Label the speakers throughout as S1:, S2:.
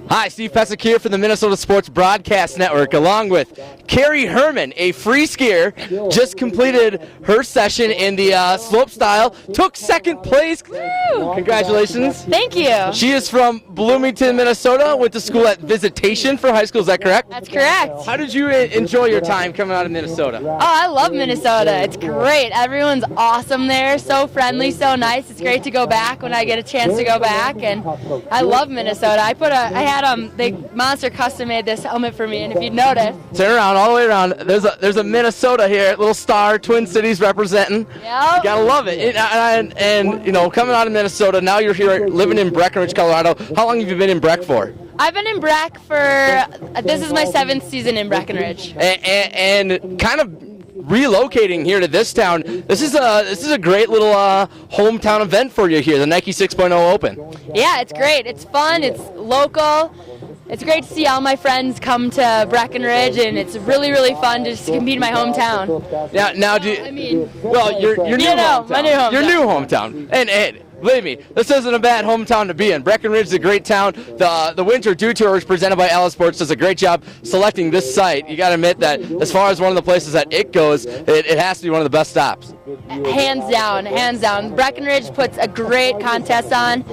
S1: Hi, Steve Pesek here from the Minnesota Sports Broadcast Network, along with Keri Herman, a free skier, just completed her session in the Slopestyle, took second place. Woo! Congratulations.
S2: Thank you.
S1: She is from Bloomington, Minnesota, went to school at Visitation for high school, is that correct?
S2: That's correct.
S1: How did you enjoy your time coming out of Minnesota?
S2: Oh, I love Minnesota. It's great. Everyone's awesome there, so friendly, so nice. It's great to go back when I get a chance to go back, and I love Minnesota. I had they Monster custom made this helmet for me, and if you'd notice,
S1: turn around, all the way around. There's a Minnesota here, little star, Twin Cities representing.
S2: Yep.
S1: You gotta love it. And you know, coming out of Minnesota, now you're here living in Breckenridge, Colorado. How long have you been in Breck for?
S2: I've been in Breck for this is my 7th season in Breckenridge.
S1: And kind of relocating here to this town. This is a great little hometown event for you here, the Nike 6.0 Open.
S2: Yeah, it's great. It's fun. It's local. It's great to see all my friends come to Breckenridge, and it's really, really fun to just compete in my hometown.
S1: Now, do you,
S2: I mean,
S1: well, your new hometown.
S2: My new hometown.
S1: Your new hometown. And believe me, this isn't a bad hometown to be in. Breckenridge is a great town. The Winter Dew Tour is presented by Alli Sports does a great job selecting this site. You got to admit that as far as one of the places that it goes, it has to be one of the best stops.
S2: Hands down. Breckenridge puts a great contest on.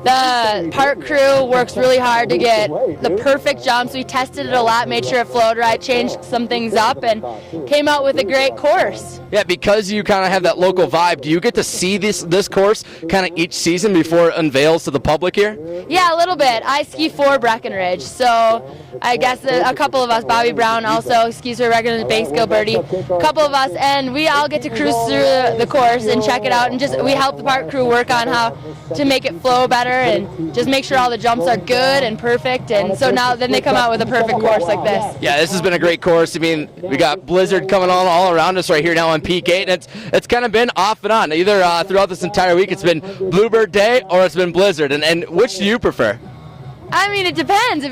S2: The park crew works really hard to get the perfect jumps. We tested it a lot, made sure it flowed right, changed some things up, and came out with a great course.
S1: Yeah, because you kind of have that local vibe, do you get to see this course kind of each season before it unveils to the public here?
S2: Yeah, a little bit. I ski for Breckenridge, so I guess a couple of us, Bobby Brown also skis for Breckenridge, Base Gill Birdie, a couple of us, and we all get to cruise through the course and check it out, and we help the park crew work on how to make it flow better and just make sure all the jumps are good and perfect, and so then they come out with a perfect course like this.
S1: Yeah, this has been a great course. I mean, we got blizzard coming on all around us right here now on Peak 8, and it's kind of been off and on. Either throughout this entire week it's been Bluebird Day or it's been blizzard, and which do you prefer?
S2: I mean, it depends.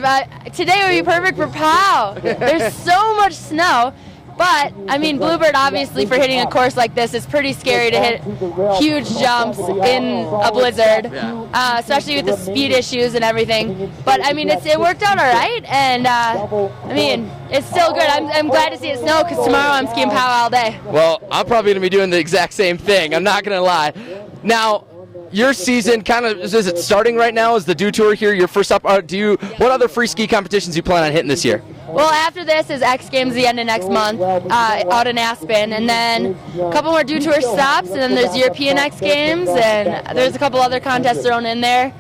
S2: Today would be perfect for POW. There's so much snow. But, I mean, Bluebird, obviously, for hitting a course like this, is pretty scary to hit huge jumps in a blizzard, especially with the speed issues and everything. But, I mean, it worked out all right, and, I mean, it's still good. I'm glad to see it snow, because tomorrow I'm skiing POW all day.
S1: Well, I'm probably going to be doing the exact same thing. I'm not going to lie. Now, your season kind of, is it starting right now? Is the Dew Tour here your first up? What other free ski competitions do you plan on hitting this year?
S2: Well, after this is X Games the end of next month out in Aspen, and then a couple more Dew Tour stops, and then there's European X Games, and there's a couple other contests thrown in there.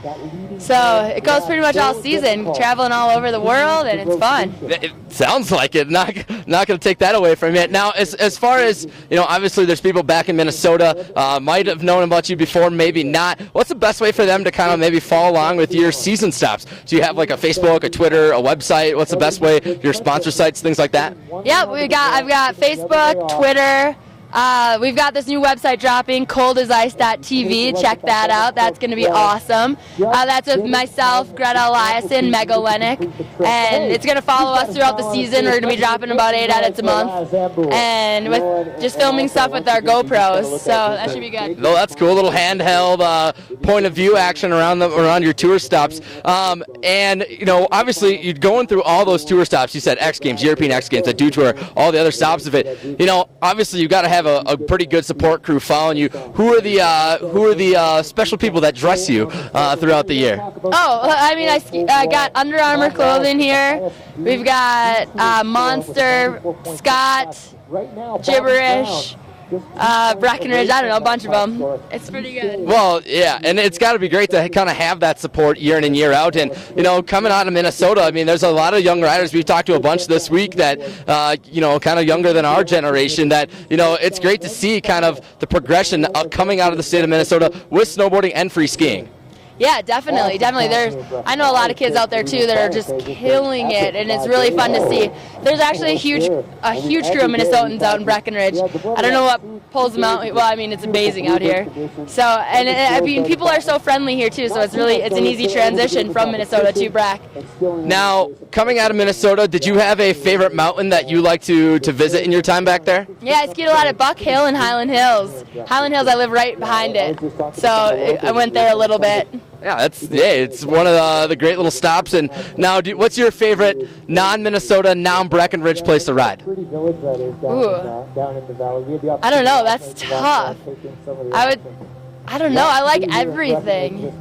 S2: So it goes pretty much all season, traveling all over the world, and it's fun.
S1: It sounds like it. Not going to take that away from you. Now, as far as, you know, obviously there's people back in Minnesota, might have known about you before, maybe not. What's the best way for them to kind of maybe follow along with your season stops? Do you have like a Facebook, a Twitter, a website? What's the best way? Your sponsor sites, things like that?
S2: Yeah, I've got Facebook, Twitter. We've got this new website dropping, coldazice.tv. Check that out. That's going to be awesome. That's with myself, Greta Eliason, Meg Olenek, and it's going to follow us throughout the season. We're going to be dropping about 8 edits a month, and with just filming stuff with our GoPros, so that should be good.
S1: No, that's cool. A little handheld point of view action around your tour stops. And, you know, obviously, you're going through all those tour stops. You said X Games, European X Games, the Dew Tour, all the other stops of it. You know, obviously, you've got to have a pretty good support crew following you. Who are the special people that dress you throughout the year?
S2: Oh, I mean, I got Under Armour clothing here. We've got Monster, Scott, Gibberish, Breckenridge, I don't know, a bunch of them. It's pretty good.
S1: Well, yeah, and it's got to be great to kind of have that support year in and year out. And, you know, coming out of Minnesota, I mean, there's a lot of young riders. We've talked to a bunch this week that, you know, kind of younger than our generation that, you know, it's great to see kind of the progression coming out of the state of Minnesota with snowboarding and free skiing.
S2: Yeah, definitely. I know a lot of kids out there too that are just killing it, and it's really fun to see. There's actually a huge crew of Minnesotans out in Breckenridge. I don't know what pulls them out. Well, I mean, it's amazing out here. So, and I mean, people are so friendly here too. So it's an easy transition from Minnesota to Breck.
S1: Now, coming out of Minnesota, did you have a favorite mountain that you like to visit in your time back there?
S2: Yeah, I skied a lot at Buck Hill and Highland Hills. Highland Hills, I live right behind it, so I went there a little bit.
S1: Yeah, it's one of the great little stops. And now, what's your favorite non-Minnesota, non-Breckenridge place to ride?
S2: Ooh. I don't know. That's tough. I don't know. I like everything.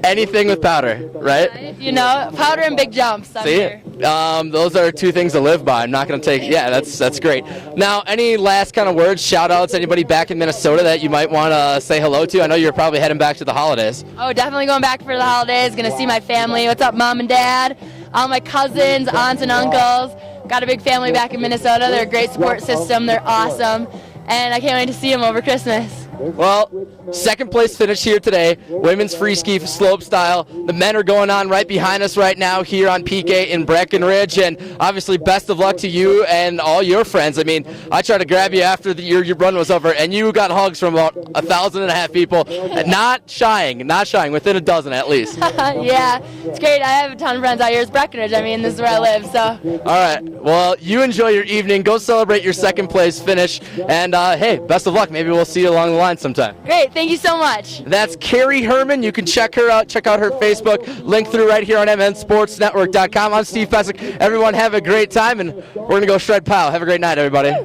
S1: Anything with powder, right?
S2: You know, powder and big jumps.
S1: See, those are two things to live by. I'm not going to take. Yeah, that's great. Now, any last kind of words, shout-outs, anybody back in Minnesota that you might want to say hello to? I know you're probably heading back to the holidays.
S2: Oh, definitely going back for the holidays. Going to see my family. What's up, Mom and Dad? All my cousins, aunts, and uncles. Got a big family back in Minnesota. They're a great support system. They're awesome. And I can't wait to see them over Christmas.
S1: Well, second place finish here today, women's free ski slopestyle. The men are going on right behind us right now here on PK in Breckenridge, and obviously best of luck to you and all your friends. I mean, I tried to grab you after your run was over, and you got hugs from about 1,500 people, not shying, within a dozen at least.
S2: Yeah, it's great. I have a ton of friends out here. It's Breckenridge. I mean, this is where I live, so.
S1: All right. Well, you enjoy your evening. Go celebrate your second place finish, and hey, best of luck. Maybe we'll see you along the line sometime.
S2: Great, thank you so much.
S1: That's Keri Herman. You can check her out. Check out her Facebook. Link through right here on mnsportsnetwork.com. I'm Steve Pesek. Everyone have a great time, and we're going to go shred pow. Have a great night, everybody.